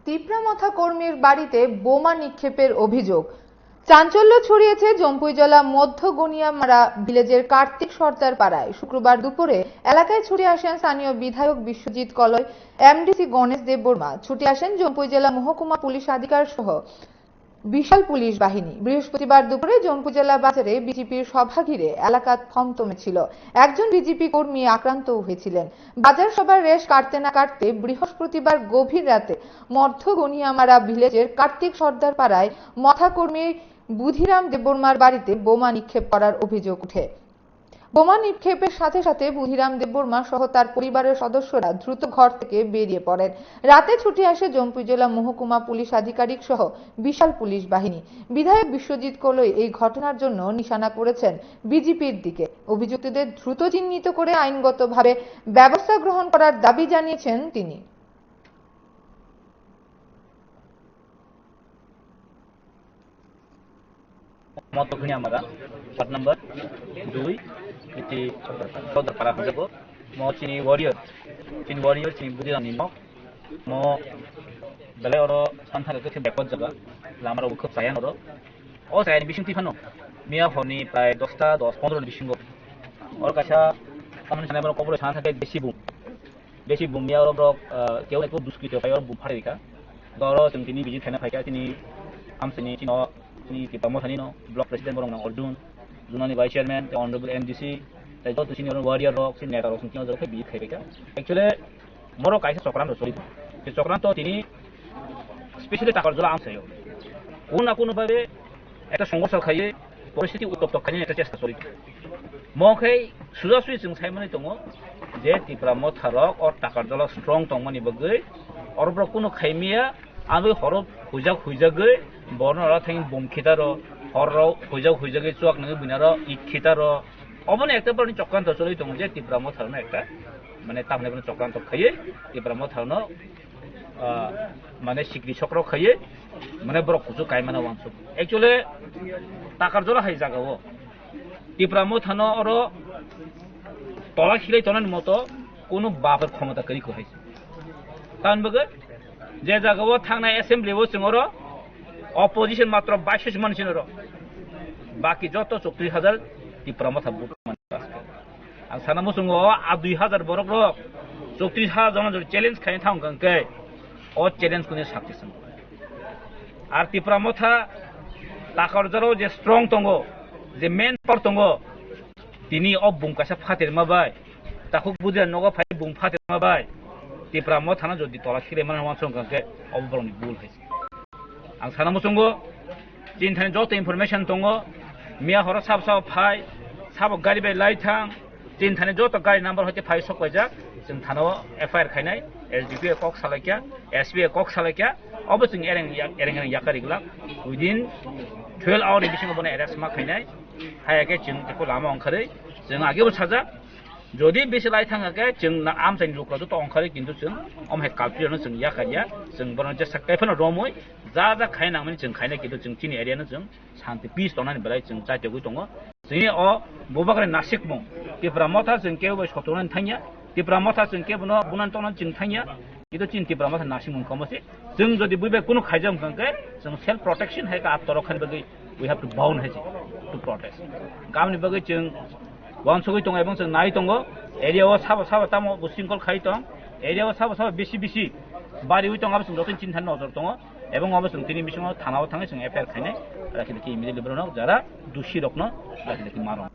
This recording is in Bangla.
তিপ্রামথা কর্মীর বাড়িতে বোমা নিক্ষেপের অভিযোগ। চাঞ্চল্য ছড়িয়েছে জম্পুই জেলা মধ্য গনিয়ামারা ভিলেজের কার্তিক সর্দার পাড়ায়। শুক্রবার দুপুরে এলাকায় ছুটে আসেন স্থানীয় বিধায়ক বিশ্বজিৎ কলই, এমডিসি গণেশ দেববর্মা, ছুটে আসেন জম্পুই জেলা মহকুমা পুলিশ আধিকারিক সহ বিশাল পুলিশ বাহিনী। বৃহস্পতিবার দুপুরে জম্পুই জেলা বাজারে বিজেপির সভা ঘিরে এলাকা থমথমে ছিল। একজন বিজেপি কর্মী আক্রান্ত হয়েছিলেন। বাজার সভার রেশ কাটতে না কাটতে বৃহস্পতিবার গভীর রাতে মধ্য গনিয়ামারা ভিলেজের কার্তিক সর্দার পাড়ায় মথা কর্মী বুধিরাম দেববর্মার বাড়িতে বোমা নিক্ষেপ করার অভিযোগ ওঠে। বোমা নিক্ষেপের সাথে সাথে বুধিরাম দেববর্মা সহ তার পরিবারের সদস্যরা দ্রুত ঘর থেকে বেরিয়ে পড়েন। রাতে ছুটে আসে জম্পুই জেলা মহকুমা পুলিশ আধিকারিক সহ বিশাল পুলিশ বাহিনী। বিধায়ক বিশ্বজিৎ কলই এই ঘটনার জন্য নিশানা করেছেন বিজেপির দিকে। অভিযুক্তদের দ্রুত চিহ্নিত করে আইনগতভাবে ব্যবস্থা গ্রহণ করার দাবি জানিয়েছেন তিনি। আমরা 7 নম্বর 2 এটি সদর পাড়া হয়ে মো চিনি ওয়ারিয়র চিনি বুঝিলাম মো বেলে ওর সান্থারে কিছু ব্যাপক জায়গা আমার খুব চায়ান ওর ও চায়ান বিশিং টিফানো মিয়া ফোনি প্রায় 10-15 বিশিং ওর কাছে সামনে সামনে কবরে সান থাকে বেশি বুম মিয়া ওর কেউ একটু দুষ্কৃত পাই ওর বুম ফাড়ে দেখা দর তিনি বিজি থানা ফাইকা তিনি আমসিনি চিনো ni Tipramothani no block president borong nang Ordun Junani vice chairman the honorable MDC the dot senior warrior rock sin neta rock sin kino jor bi khai ka actually moro kaisa chokran sori ke chokran to tini specially takar jola amsayo কোন কোন ভাবে একটা সংঘর্ষ খাইয়ে পরিস্থিতি উত্তপ্ত খাইয়ে একটা চেষ্টা সরি মখাই সুজাসুই जों সাইমনি দङ যে Tipramothা rock or takar jola strong tongmani bagৈ orobro kono khaimiya আমি হরব হুইজাগৈ বর্ণরা থাকি বোম খিতার হররাও হুইজাগৈ চুয়াক নগে বিনার ইট খিতার অবনে একটা বড় চক্রান্ত চলি দङ যে Tipramothা একটা মানে তামনে বড় চক্রান্ত খাইয়ে Tipramothা মানে সিকরি চক্র খাইয়ে মানে বড় কুচু কাইমানা ওয়ানসু एक्चुअली টাকার জলা হাই জাগাও Tipramothা অর তলা খিলাই তনার মতো কোনো বাপের ক্ষমতা করি কইছে তান বগে যে জায়গাও থাকনা অ্যাসেম্বলিও जोङो অপোজিশন মাত্র 22 মানুষের বাকি যত 34000 Tipramothা বুট আং সানামো जोङो 2000 বরক 34000 জন চ্যালেঞ্জ খাই থাং গংকে ও চ্যালেঞ্জ কোনে সাকসেস আর Tipramothা তাকর জরো যে স্ট্রং তঙ্গো যে মেন পাওয়ার তঙ্গো তিনি অ বুমকাসা ফাতের মাবাই তাকু বুঝে নগো ফাই বুম ফাতের মাবাই Tipramothা না যদি তলা খিরে মানে ওয়ানসং গংকে অবরনি ভুল হইছে आं सानामो जोङो जिनथानि जत इनफरमेशन दङ मिया हर साब फाइ साब गारि बाय लाइथां जिनथानि जत गारि नाम्बार हते फाइ सकयजा जों थानाव एफआईआर खायनाय एसडीपी कक सालायखा एसबी कक सालायखा अब जों एरें याकारिगला उइदिन 12 आवर बिसिङाव बने एरेस्ट मा खायनाय हायाके जों बेखौ लामा ओंखारै जों आगेबो साजा যদি বেশি লাই থাকাকে जों আমसाइनि लुक्रा तो ओंखारै किन्तु जों अमहे कालपियानो जों याकारिया जों बरन जे साकायफोन रमय जा खायनांमोन जों खायनाय किन्तु जों तिनि एरियानो जों शान्ति पीस दनानि बेलाय जों जायतेगु दङ जोंनि अ बबाग्रे नासिकमो Tipramothा जों केबो सतोनानि थांया Tipramothा जों केबो बुनान तनानि जों थांया किन्तु तिन Tipramothा नासिकमो खमसे जों जदि बुबे कुनु खायजम कंके जों सेल्फ प्रोटेक्शन है का आत्तर खान बगै वी हैव टू बाउंड है टू प्रोटेस्ट गामनि बगै जों वानसुगै दङ एबं जों नाय दङ एरियाव साबा तामो बुसिंकल खाइ दं एरियाव साबा बेसि बारि उइ दङ आबो जों जतिन चिन्था नजर दङ एबं आबो जों तिनि बिसिङाव थानाव थाङै जों एफआईआर खायनाय राखिदि इमिडियेटलि बरन जारा दुषि रखनो राखिदि मारो